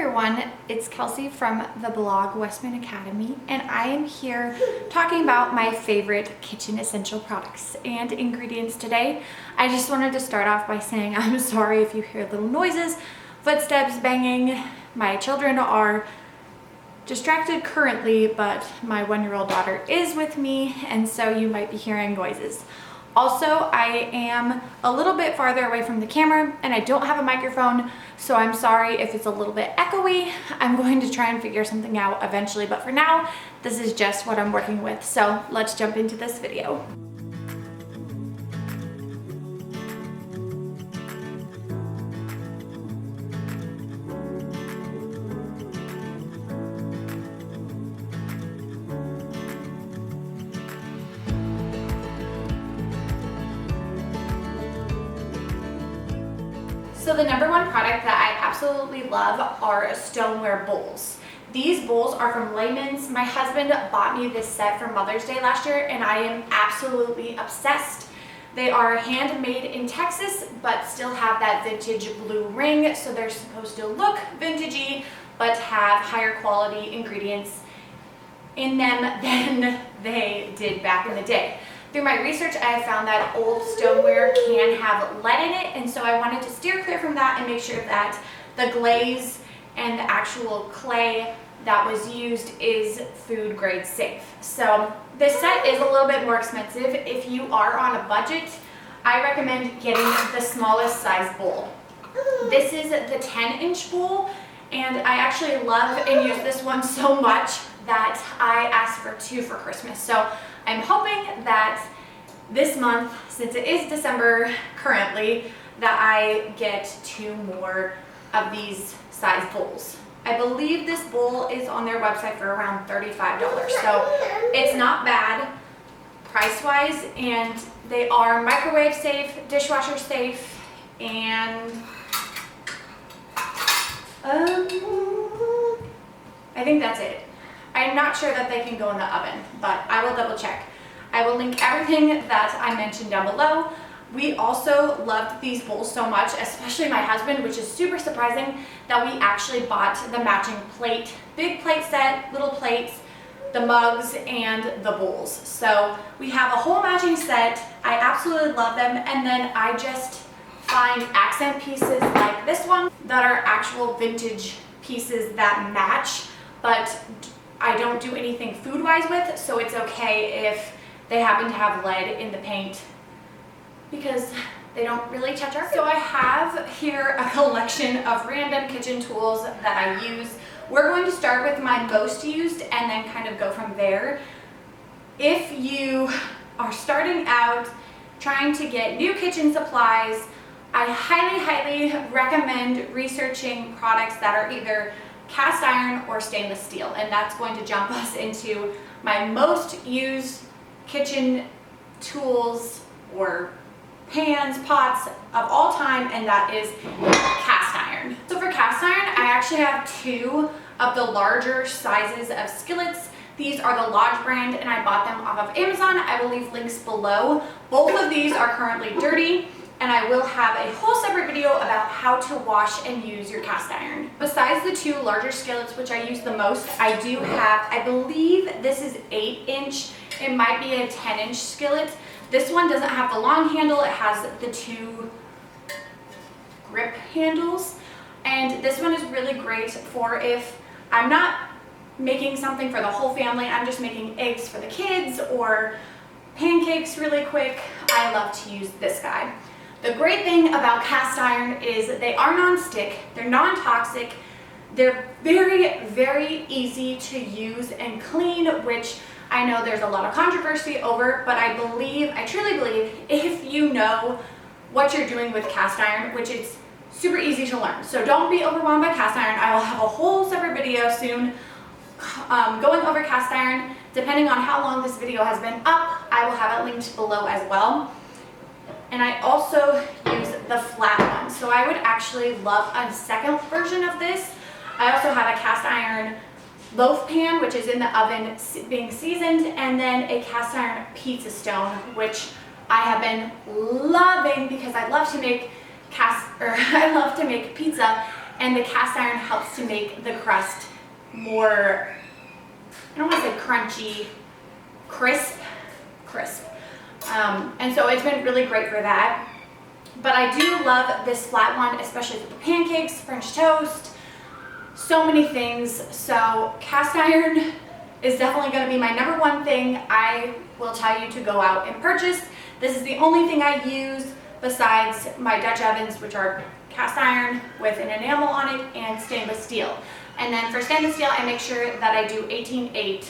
everyone, it's Kelsey from the blog Westman Academy, and I am here talking about my favorite kitchen essential products and ingredients today. I just wanted to start off by saying I'm sorry if you hear little noises, footsteps, banging. My children are distracted currently, but my 1-year-old daughter is with me, and so you might be hearing noises. Also, I am a little bit farther away from the camera and I don't have a microphone, so I'm sorry if it's a little bit echoey. I'm going to try and figure something out eventually, but for now, this is just what I'm working with. So let's jump into this video. So the number one product that I absolutely love are stoneware bowls. These bowls are from Lehman's. My husband bought me this set for Mother's Day last year and I am absolutely obsessed. They are handmade in Texas but still have that vintage blue ring, so they're supposed to look vintagey but have higher quality ingredients in them than they did back in the day. Through my research, I have found that old stoneware can have lead in it, and so I wanted to steer clear from that and make sure that the glaze and the actual clay that was used is food grade safe. So this set is a little bit more expensive. If you are on a budget, I recommend getting the smallest size bowl. This is the 10-inch bowl, and I actually love and use this one so much that I asked for 2 for Christmas. So I'm hoping that this month, since it is December currently, that I get 2 more of these size bowls. I believe this bowl is on their website for around $35, so it's not bad price-wise, and they are microwave safe, dishwasher safe, and I think that's it. I'm not sure that they can go in the oven, but I will double check. I will link everything that I mentioned down below. We also loved these bowls so much, especially my husband, which is super surprising, that we actually bought the matching plate, big plate set, little plates, the mugs, and the bowls. So we have a whole matching set. I absolutely love them, and then I just find accent pieces like this one that are actual vintage pieces that match, but I don't do anything food-wise with, so it's okay if they happen to have lead in the paint because they don't really touch our food. So I have here a collection of random kitchen tools that I use. We're going to start with my most used and then kind of go from there. If you are starting out trying to get new kitchen supplies, I highly recommend researching products that are either cast iron or stainless steel, and that's going to jump us into my most used kitchen tools or pans, pots of all time, and that is cast iron. So for cast iron, I actually have 2 of the larger sizes of skillets. These are the Lodge brand, and I bought them off of Amazon. I will leave links below. Both of these are currently dirty, and I will have a whole separate video about how to wash and use your cast iron. Besides the 2 larger skillets, which I use the most, I do have, I believe this is 8-inch. It might be a 10-inch skillet. This one doesn't have the long handle. It has the 2 grip handles. And this one is really great for if I'm not making something for the whole family, I'm just making eggs for the kids or pancakes really quick. I love to use this guy. The great thing about cast iron is they are non-stick, they're non-toxic, they're very easy to use and clean, which I know there's a lot of controversy over, but I truly believe if you know what you're doing with cast iron, which it's super easy to learn. So don't be overwhelmed by cast iron. I will have a whole separate video soon going over cast iron. Depending on how long this video has been up, I will have it linked below as well. And I also use the flat one. So I would actually love a second version of this. I also have a cast iron loaf pan, which is in the oven being seasoned, and then a cast iron pizza stone, which I have been loving because I love to make pizza, and the cast iron helps to make the crust more, I don't want to say crunchy, crisp. And so it's been really great for that. But I do love this flat one, especially for the pancakes, French toast, so many things. So cast iron is definitely going to be my number one thing I will tell you to go out and purchase. This is the only thing I use besides my Dutch ovens, which are cast iron with an enamel on it and stainless steel. And then for stainless steel, I make sure that I do 18-8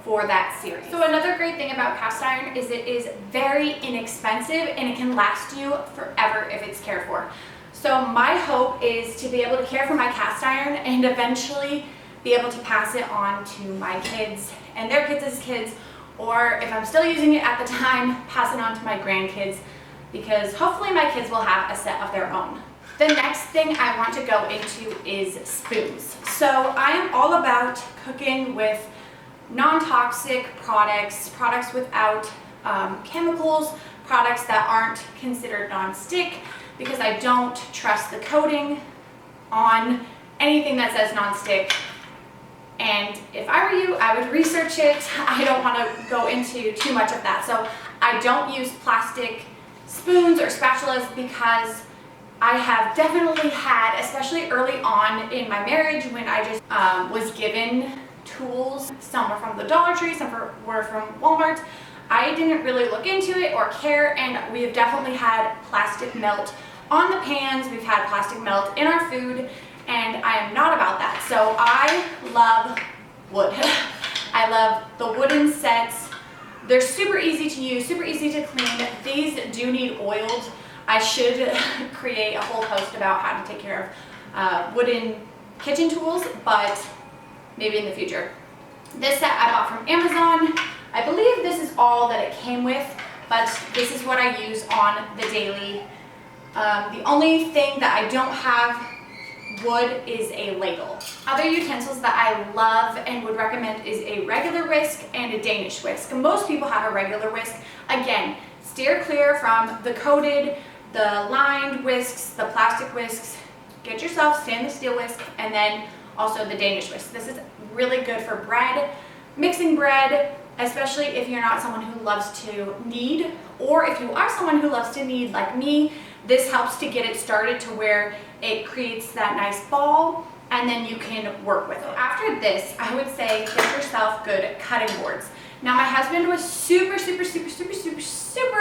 for that series. So another great thing about cast iron is it is very inexpensive and it can last you forever if it's cared for. So my hope is to be able to care for my cast iron and eventually be able to pass it on to my kids and their kids' kids, or if I'm still using it at the time, pass it on to my grandkids, because hopefully my kids will have a set of their own. The next thing I want to go into is spoons. So I am all about cooking with non-toxic products, products without chemicals, products that aren't considered non-stick, because I don't trust the coating on anything that says non-stick. And if I were you, I would research it. I don't want to go into too much of that. So I don't use plastic spoons or spatulas because I have definitely had, especially early on in my marriage when I just was given tools. Some were from the Dollar Tree, some were from Walmart. I didn't really look into it or care, and we have definitely had plastic melt on the pans. We've had plastic melt in our food, and I am not about that. So I love wood. I love the wooden sets. They're super easy to use, super easy to clean. These do need oiled. I should create a whole post about how to take care of wooden kitchen tools, but maybe in the future. This set I bought from Amazon. I believe this is all that it came with, but this is what I use on the daily. The only thing that I don't have wood is a ladle. Other utensils that I love and would recommend is a regular whisk and a Danish whisk. Most people have a regular whisk. Again, steer clear from the coated, the lined whisks, the plastic whisks. Get yourself stainless steel whisk, and then also the Danish whisk. This is really good for bread, mixing bread, especially if you're not someone who loves to knead, or if you are someone who loves to knead like me. This helps to get it started to where it creates that nice ball, and then you can work with it. After this, I would say get yourself good cutting boards. Now, my husband was super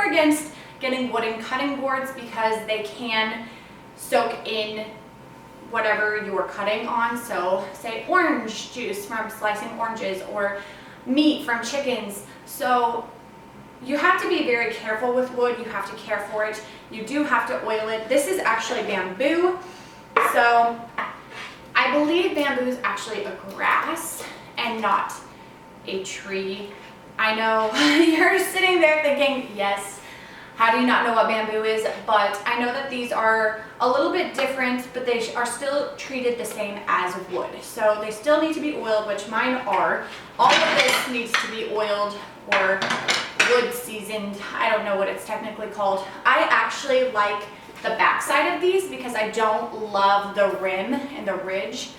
against getting wooden cutting boards because they can soak in whatever you're cutting on. So say orange juice from slicing oranges or meat from chickens. So you have to be very careful with wood. You have to care for it. You do have to oil it. This is actually bamboo. So I believe bamboo is actually a grass and not a tree. I know you're sitting there thinking, yes, how do you not know what bamboo is? But I know that these are a little bit different, but they are still treated the same as wood. So they still need to be oiled, which mine are. All of this needs to be oiled or wood seasoned. I don't know what it's technically called. I actually like the back side of these because I don't love the rim and the ridge.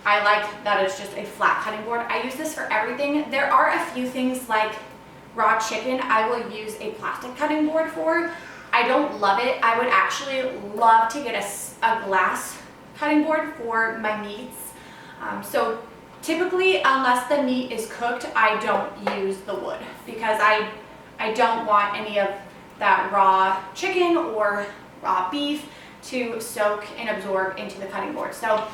I like that it's just a flat cutting board. I use this for everything. There are a few things like raw chicken I will use a plastic cutting board for. I don't love it. I would actually love to get a glass cutting board for my meats. So typically, unless the meat is cooked, I don't use the wood because I don't want any of that raw chicken or raw beef to soak and absorb into the cutting board. So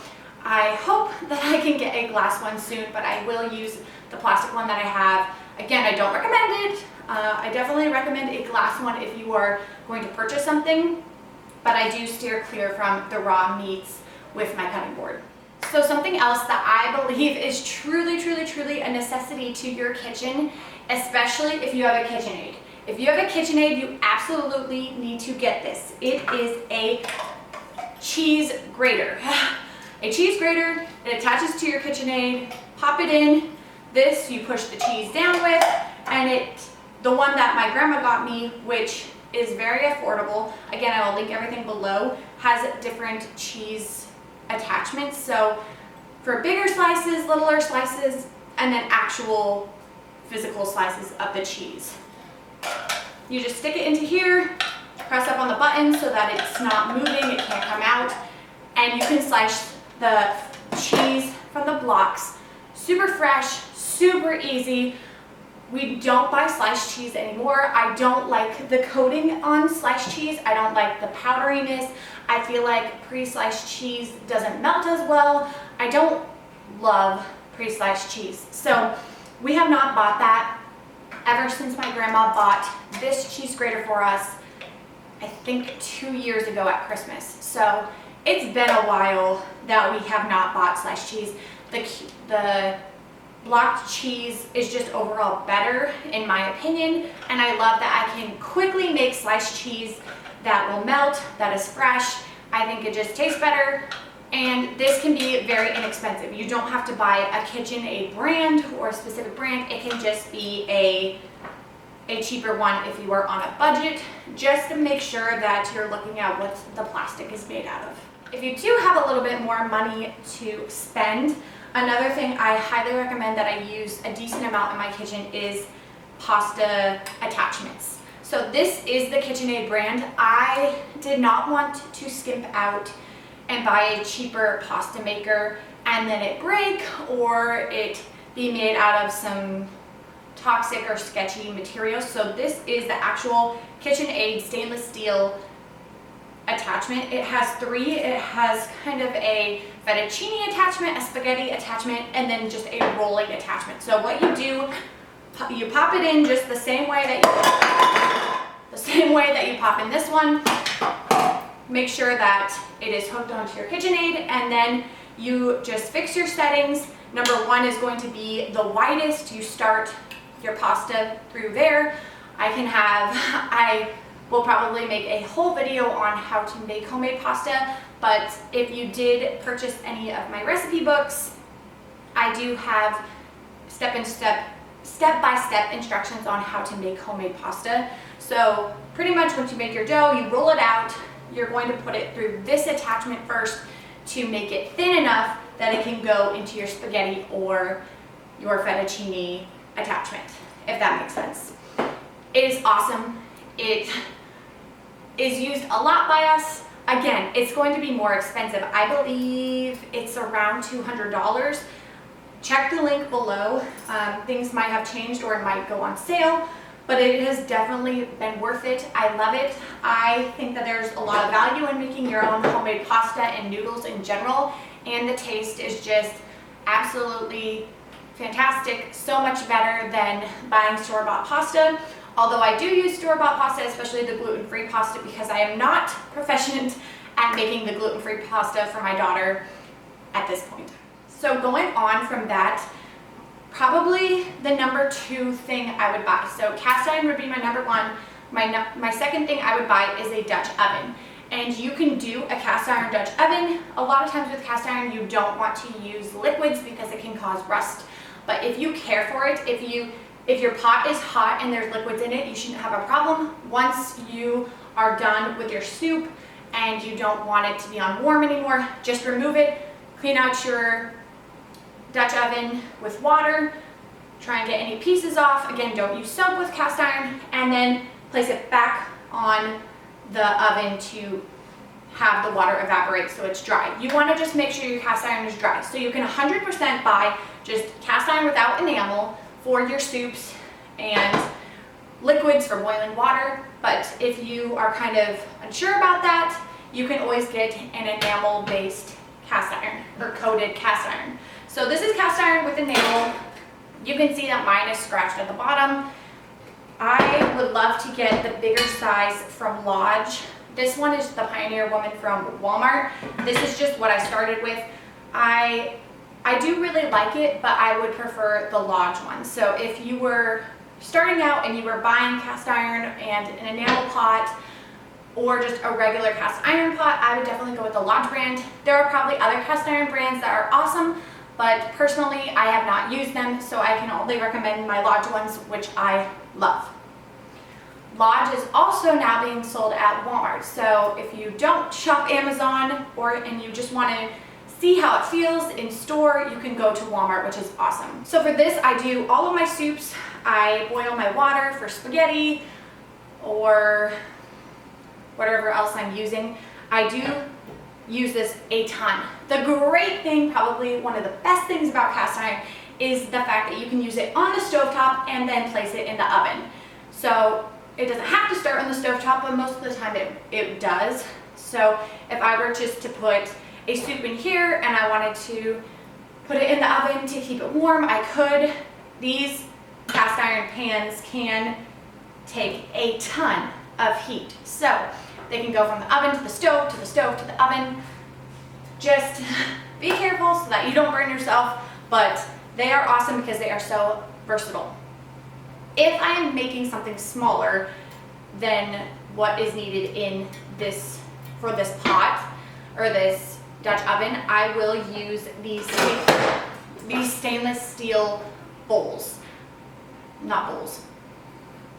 I hope that I can get a glass one soon, but I will use the plastic one that I have. Again, I don't recommend it. I definitely recommend a glass one if you are going to purchase something, but I do steer clear from the raw meats with my cutting board. So something else that I believe is truly a necessity to your kitchen, especially if you have a KitchenAid. If you have a KitchenAid, you absolutely need to get this. It is a cheese grater. A cheese grater, it attaches to your KitchenAid, pop it in. This you push the cheese down with, and the one that my grandma got me, which is very affordable, again I will link everything below, has different cheese attachments. So for bigger slices, littler slices, and then actual physical slices of the cheese. You just stick it into here, press up on the button so that it's not moving, it can't come out, and you can slice the cheese from the blocks. Super fresh, super easy. We don't buy sliced cheese anymore. I don't like the coating on sliced cheese. I don't like the powderiness. I feel like pre-sliced cheese doesn't melt as well. I don't love pre-sliced cheese. So we have not bought that ever since my grandma bought this cheese grater for us, I think 2 years ago at Christmas. So it's been a while that we have not bought sliced cheese. The blocked cheese is just overall better in my opinion, and I love that I can quickly make sliced cheese that will melt, that is fresh. I think it just tastes better, and this can be very inexpensive. You don't have to buy a KitchenAid brand or a specific brand. It can just be a cheaper one if you are on a budget, just to make sure that you're looking at what the plastic is made out of. If you do have a little bit more money to spend, another thing I highly recommend that I use a decent amount in my kitchen is pasta attachments. So this is the KitchenAid brand. I did not want to skimp out and buy a cheaper pasta maker and then it break or it be made out of some toxic or sketchy material. So this is the actual KitchenAid stainless steel attachment. It has three. It has kind of a fettuccine attachment, a spaghetti attachment, and then just a rolling attachment. So what you do, you pop it in just the same way that you pop in this one. Make sure that it is hooked onto your KitchenAid, and then you just fix your settings. Number one is going to be the widest. You start your pasta through there. I will probably make a whole video on how to make homemade pasta, but if you did purchase any of my recipe books, I do have step-by-step instructions on how to make homemade pasta. So pretty much once you make your dough, you roll it out, you're going to put it through this attachment first to make it thin enough that it can go into your spaghetti or your fettuccine attachment, if that makes sense. It is awesome. It is used a lot by us. Again, it's going to be more expensive. I believe it's around $200. Check the link below. Things might have changed or it might go on sale, but it has definitely been worth it. I love it. I think that there's a lot of value in making your own homemade pasta and noodles in general, and the taste is just absolutely fantastic. So much better than buying store-bought pasta. Although I do use store-bought pasta, especially the gluten-free pasta, because I am not proficient at making the gluten-free pasta for my daughter at this point. So going on from that, probably the number two thing I would buy. So cast iron would be my number one. My second thing I would buy is a Dutch oven. And you can do a cast iron Dutch oven. A lot of times with cast iron, you don't want to use liquids because it can cause rust. But if you care for it, if your pot is hot and there's liquids in it, you shouldn't have a problem. Once you are done with your soup and you don't want it to be on warm anymore, just remove it, clean out your Dutch oven with water, try and get any pieces off. Again, don't use soap with cast iron, and then place it back on the oven to have the water evaporate so it's dry. You want to just make sure your cast iron is dry. So you can 100% buy just cast iron without enamel for your soups and liquids for boiling water, but if you are kind of unsure about that, you can always get an enamel based cast iron or coated cast iron. So this is cast iron with enamel. You can see that mine is scratched at the bottom. I would love to get the bigger size from Lodge. This one is the Pioneer Woman from Walmart. This is just what I started with. I do really like it, but I would prefer the Lodge one. So if you were starting out and you were buying cast iron and an enamel pot or just a regular cast iron pot, I would definitely go with the Lodge brand. There are probably other cast iron brands that are awesome, but personally I have not used them, so I can only recommend my Lodge ones, which I love. Lodge is also now being sold at Walmart, so if you don't shop Amazon and you just want to see how it feels in store, you can go to Walmart, which is awesome. So for this, I do all of my soups. I boil my water for spaghetti or whatever else I'm using. I do use this a ton. The great thing, probably one of the best things about cast iron, is the fact that you can use it on the stovetop and then place it in the oven. So it doesn't have to start on the stovetop, but most of the time it does. So if I were just to put a soup in here and I wanted to put it in the oven to keep it warm, I could. These cast iron pans can take a ton of heat. So they can go from the oven to the stove, to the stove, to the oven. Just be careful so that you don't burn yourself, but they are awesome because they are so versatile. If I am making something smaller than what is needed in this, for this pot or this Dutch oven, I will use these stainless steel bowls. Not bowls,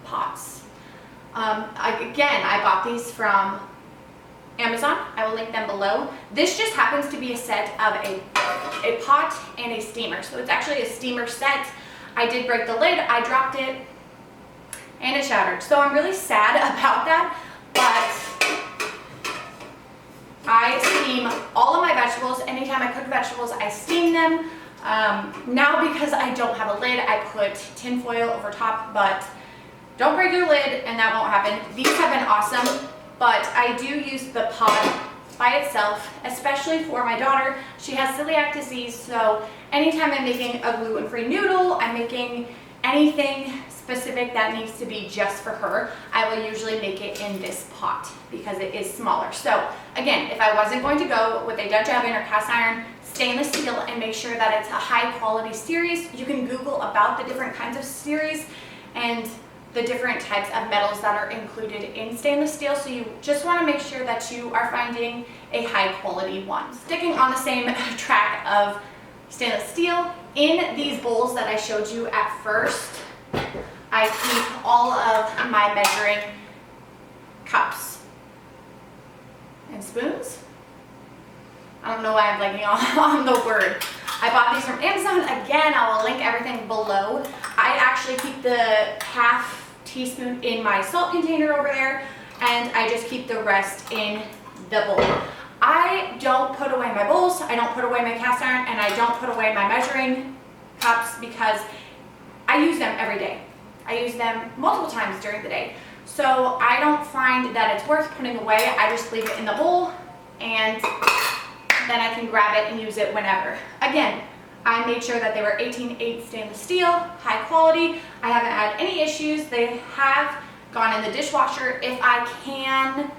pots. I bought these from Amazon. I will link them below. This just happens to be a set of a pot and a steamer. So it's actually a steamer set. I did break the lid, I dropped it, and it shattered. So I'm really sad about that, but I steam all of my vegetables. Anytime I cook vegetables, I steam them. Now because I don't have a lid, I put tin foil over top, but don't break your lid and that won't happen. These have been awesome, but I do use the pot by itself, especially for my daughter. She has celiac disease, so anytime I'm making a gluten-free noodle, I'm making anything specific that needs to be just for her, I will usually make it in this pot because it is smaller. So again, if I wasn't going to go with a Dutch oven or cast iron, stainless steel, and make sure that it's a high quality series, you can Google about the different kinds of series and the different types of metals that are included in stainless steel. So you just want to make sure that you are finding a high quality one. Sticking on the same track of stainless steel, in these bowls that I showed you at first, I keep all of my measuring cups and spoons. I don't know why I'm blanking on the word. I bought these from Amazon. Again, I will link everything below. I actually keep the half teaspoon in my salt container over there, and I just keep the rest in the bowl. I don't put away my bowls, I don't put away my cast iron, and I don't put away my measuring cups because I use them every day. I use them multiple times during the day. So I don't find that it's worth putting away. I just leave it in the bowl and then I can grab it and use it whenever. Again, I made sure that they were 18/8 stainless steel, high quality. I haven't had any issues. They have gone in the dishwasher. If I can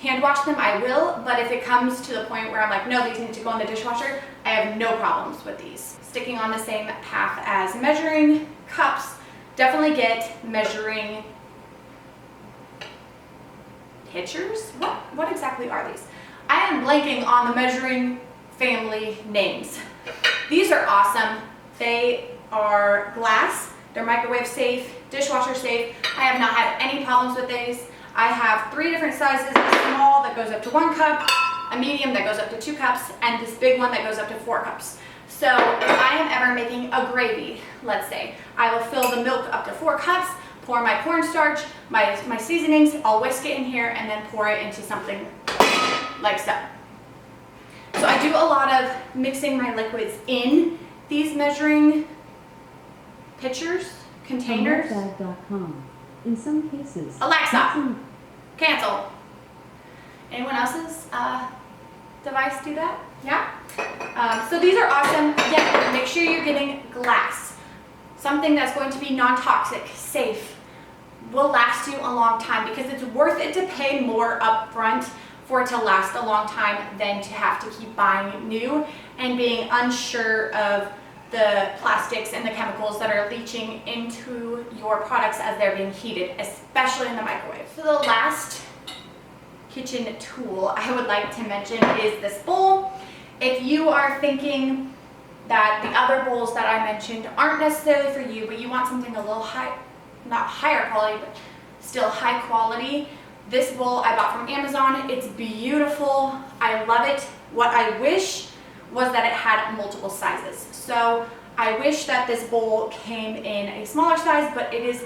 hand wash them, I will, but if it comes to the point where I'm like, no, these need to go in the dishwasher, I have no problems with these. Sticking on the same path as measuring cups, definitely get measuring pitchers. What exactly are these? I am blanking on the measuring family names. These are awesome. They are glass, they're microwave safe, dishwasher safe. I have not had any problems with these. I have 3 different sizes, a small that goes up to 1 cup, a medium that goes up to 2 cups, and this big one that goes up to 4 cups. So if I am ever making a gravy, let's say, I will fill the milk up to 4 cups, pour my cornstarch, my seasonings, I'll whisk it in here, and then pour it into something like so. So I do a lot of mixing my liquids in these measuring pitchers, containers. In some cases, Alexa, cancel. Anyone else's device do that? Yeah? So these are awesome. Again, make sure you're getting glass. Something that's going to be non-toxic, safe, will last you a long time because it's worth it to pay more upfront for it to last a long time than to have to keep buying new and being unsure of the plastics and the chemicals that are leaching into your products as they're being heated, especially in the microwave. So the last kitchen tool I would like to mention is this bowl. If you are thinking that the other bowls that I mentioned aren't necessarily for you, but you want something a little high, not higher quality, but still high quality, this bowl I bought from Amazon. It's beautiful. I love it. What I wish was that it had multiple sizes. So I wish that this bowl came in a smaller size, but it is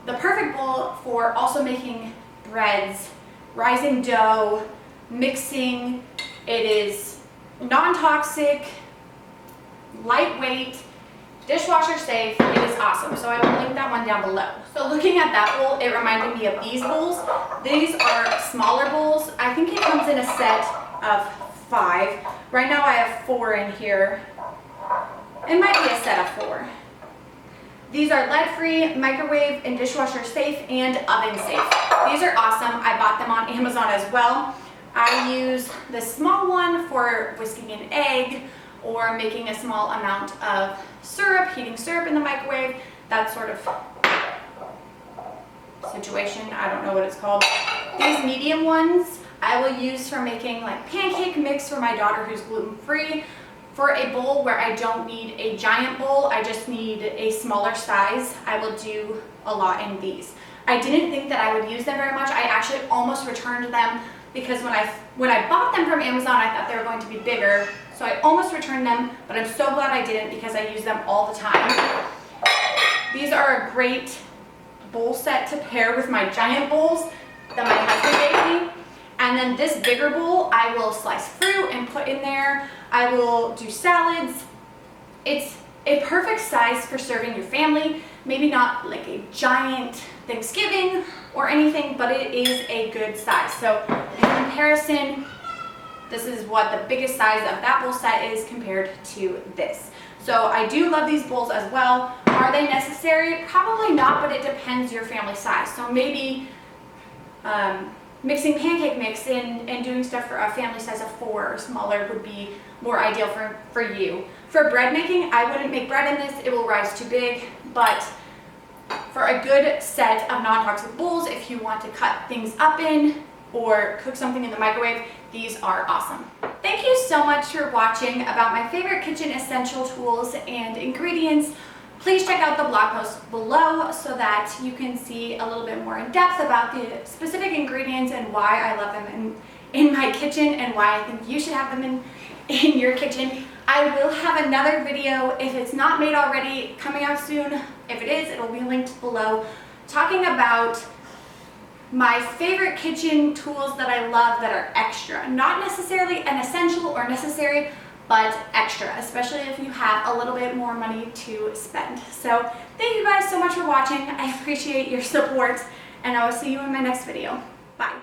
the perfect bowl for also making breads, rising dough, mixing. It is non-toxic, lightweight, dishwasher safe. It is awesome. So I will link that one down below. So looking at that bowl, it reminded me of these bowls. These are smaller bowls. I think it comes in a set of 5. Right now I have 4 in here. It might be a set of 4. These are lead-free, microwave and dishwasher safe, and oven safe. These are awesome. I bought them on Amazon as well. I use the small one for whisking an egg or making a small amount of syrup, heating syrup in the microwave, that sort of situation. I don't know what it's called. These medium ones I will use for making like pancake mix for my daughter who's gluten-free. For a bowl where I don't need a giant bowl, I just need a smaller size, I will do a lot in these. I didn't think that I would use them very much. I actually almost returned them because when I bought them from Amazon, I thought they were going to be bigger. So I almost returned them, but I'm so glad I didn't because I use them all the time. These are a great bowl set to pair with my giant bowls that my husband gave me. And then this bigger bowl, I will slice fruit and put in there. I will do salads. It's a perfect size for serving your family. Maybe not like a giant Thanksgiving or anything, but it is a good size. So in comparison, this is what the biggest size of that bowl set is compared to this. So I do love these bowls as well. Are they necessary? Probably not, but it depends your family size. So maybe mixing pancake mix and doing stuff for a family size of 4 or smaller would be more ideal for you. For bread making, I wouldn't make bread in this. It will rise too big, but for a good set of non-toxic bowls, if you want to cut things up in or cook something in the microwave, these are awesome. Thank you so much for watching about my favorite kitchen essential tools and ingredients. Please check out the blog post below so that you can see a little bit more in depth about the specific ingredients and why I love them in my kitchen and why I think you should have them in your kitchen. I will have another video, if it's not made already, coming out soon. If it is, it'll be linked below, talking about my favorite kitchen tools that I love that are extra. Not necessarily an essential or necessary, but extra, especially if you have a little bit more money to spend. So thank you guys so much for watching. I appreciate your support, and I will see you in my next video. Bye.